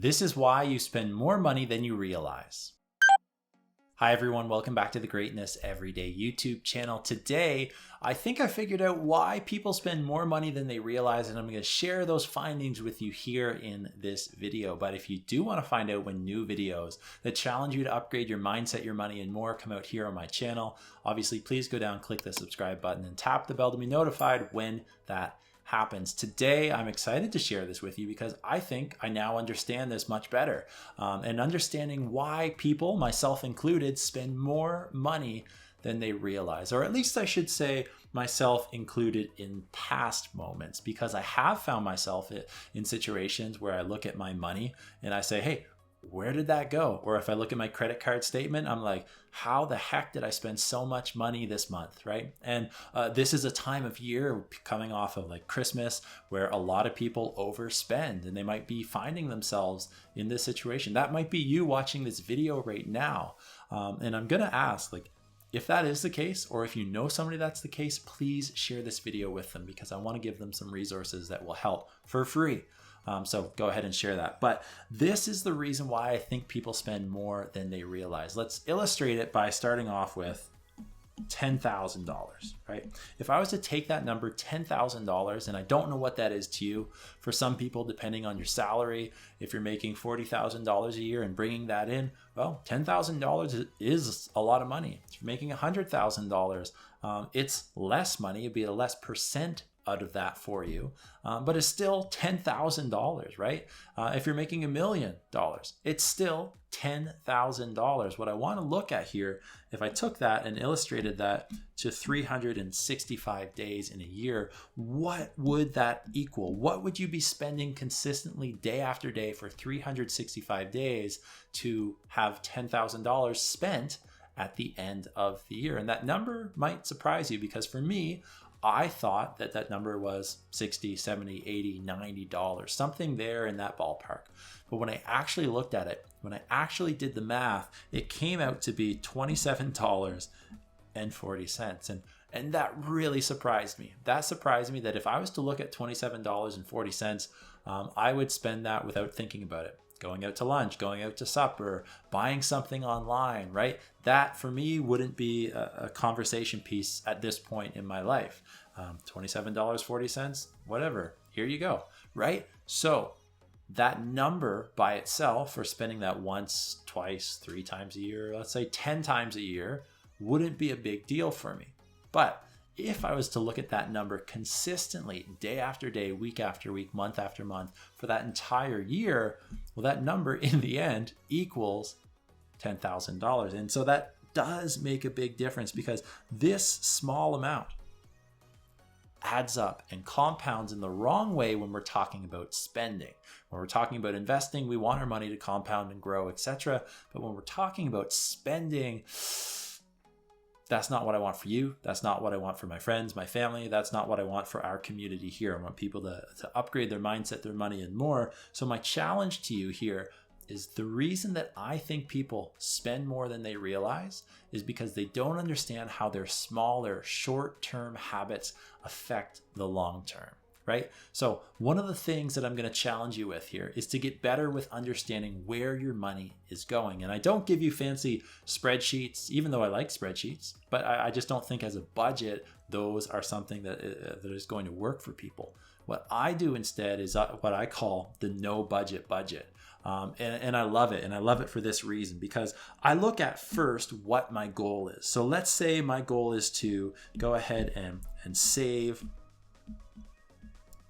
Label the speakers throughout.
Speaker 1: This is why you spend more money than you realize. Hi everyone, welcome back to the Greatness Everyday YouTube channel. Today, I think I figured out why people spend more money than they realize, and I'm going to share those findings with you here in this video. But if you do want to find out when new videos that challenge you to upgrade your mindset, your money, and more come out here on my channel, obviously please go down, click the subscribe button, and tap the bell to be notified when that happens. Today, I'm excited to share this with you because I think I now understand this much better, and understanding why people, myself included, spend more money than they realize, or at least I should say myself included in past moments, because I have found myself in situations where I look at my money and I say, hey, where did that go? Or if I look at my credit card statement, I'm like, how the heck did I spend so much money this month, right? And this is a time of year coming off of like Christmas where a lot of people overspend, and they might be finding themselves in this situation. That might be you watching this video right now. And I'm gonna ask, like, if that is the case, or if you know somebody that's the case, please share this video with them, because I want to give them some resources that will help for free. So go ahead and share that. But this is the reason why I think people spend more than they realize. Let's illustrate it by starting off with $10,000, right? If I was to take that number, $10,000, and I don't know what that is to you, for some people, depending on your salary, if you're making $40,000 a year and bringing that in, well, $10,000 is a lot of money. If you're making $100,000, it's less money. It'd be a less percent out of that for you, but it's still $10,000, right? If you're making $1 million, it's still $10,000. What I want to look at here, if I took that and illustrated that to 365 days in a year, what would that equal? What would you be spending consistently day after day for 365 days to have $10,000 spent at the end of the year? And that number might surprise you, because for me, I thought that that number was $60, $70, $80, $90, something there in that ballpark. But when I actually looked at it, when I actually did the math, it came out to be $27.40. And that really surprised me. That surprised me that if I was to look at $27.40, I would spend that without thinking about it. Going out to lunch, going out to supper, buying something online, right? That for me wouldn't be a conversation piece at this point in my life. $27.40, whatever, here you go, right? So that number by itself, for spending that once, twice, 3 times a year, let's say 10 times a year, wouldn't be a big deal for me. But if I was to look at that number consistently, day after day, week after week, month after month, for that entire year, well, that number in the end equals $10,000. And so that does make a big difference, because this small amount adds up and compounds in the wrong way when we're talking about spending. When we're talking about investing, we want our money to compound and grow, etc. But when we're talking about spending, that's not what I want for you. That's not what I want for my friends, my family. That's not what I want for our community here. I want people to upgrade their mindset, their money, and more. So my challenge to you here is, the reason that I think people spend more than they realize is because they don't understand how their smaller, short-term habits affect the long term. Right? So one of the things that I'm going to challenge you with here is to get better with understanding where your money is going. And I don't give you fancy spreadsheets, even though I like spreadsheets, but I just don't think as a budget, those are something that is going to work for people. What I do instead is what I call the no budget budget. And I love it. And I love it for this reason, because I look at first what my goal is. So let's say my goal is to go ahead and save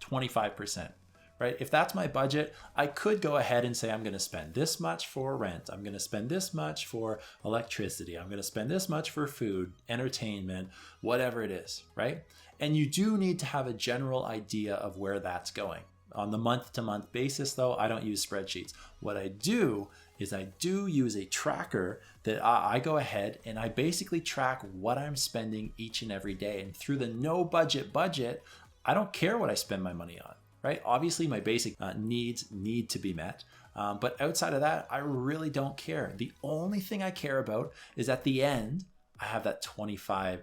Speaker 1: 25%, right? If that's my budget, I could go ahead and say, I'm going to spend this much for rent. I'm going to spend this much for electricity. I'm going to spend this much for food, entertainment, whatever it is, right? And you do need to have a general idea of where that's going. On the month-to-month basis, though, I don't use spreadsheets. What I do is I do use a tracker that I go ahead and I basically track what I'm spending each and every day. And through the no budget budget, I don't care what I spend my money on, right? Obviously, my basic needs need to be met. But outside of that, I really don't care. The only thing I care about is at the end, I have that 25%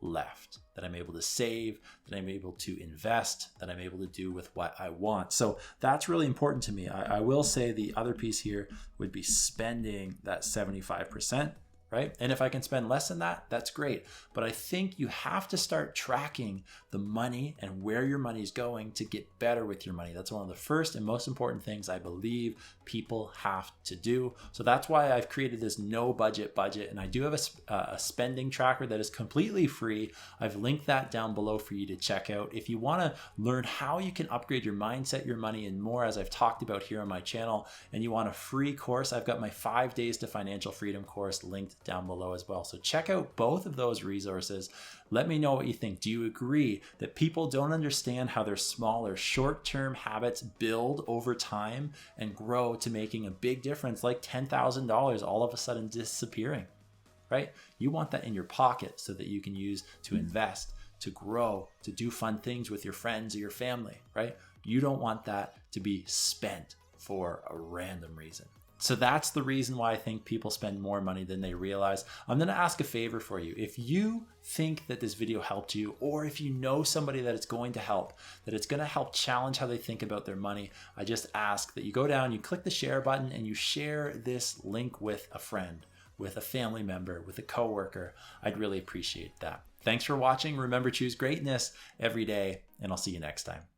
Speaker 1: left, that I'm able to save, that I'm able to invest, that I'm able to do with what I want. So that's really important to me. I will say the other piece here would be spending that 75%. Right? And if I can spend less than that, that's great. But I think you have to start tracking the money and where your money is going to get better with your money. That's one of the first and most important things I believe people have to do. So that's why I've created this no budget, and I do have a spending tracker that is completely free. I've linked that down below for you to check out. If you want to learn how you can upgrade your mindset, your money, and more, as I've talked about here on my channel, and you want a free course, I've got my 5 Days to Financial Freedom course linked down below as well. So check out both of those resources. Let me know what you think. Do you agree that people don't understand how their smaller short-term habits build over time and grow to making a big difference, like $10,000 all of a sudden disappearing, right? You want that in your pocket so that you can use to invest, to grow, to do fun things with your friends or your family, right? You don't want that to be spent for a random reason. So that's the reason why I think people spend more money than they realize. I'm going to ask a favor for you. If you think that this video helped you, or if you know somebody that it's going to help, that it's going to help challenge how they think about their money, I just ask that you go down, you click the share button, and you share this link with a friend, with a family member, with a coworker. I'd really appreciate that. Thanks for watching. Remember, choose greatness every day, and I'll see you next time.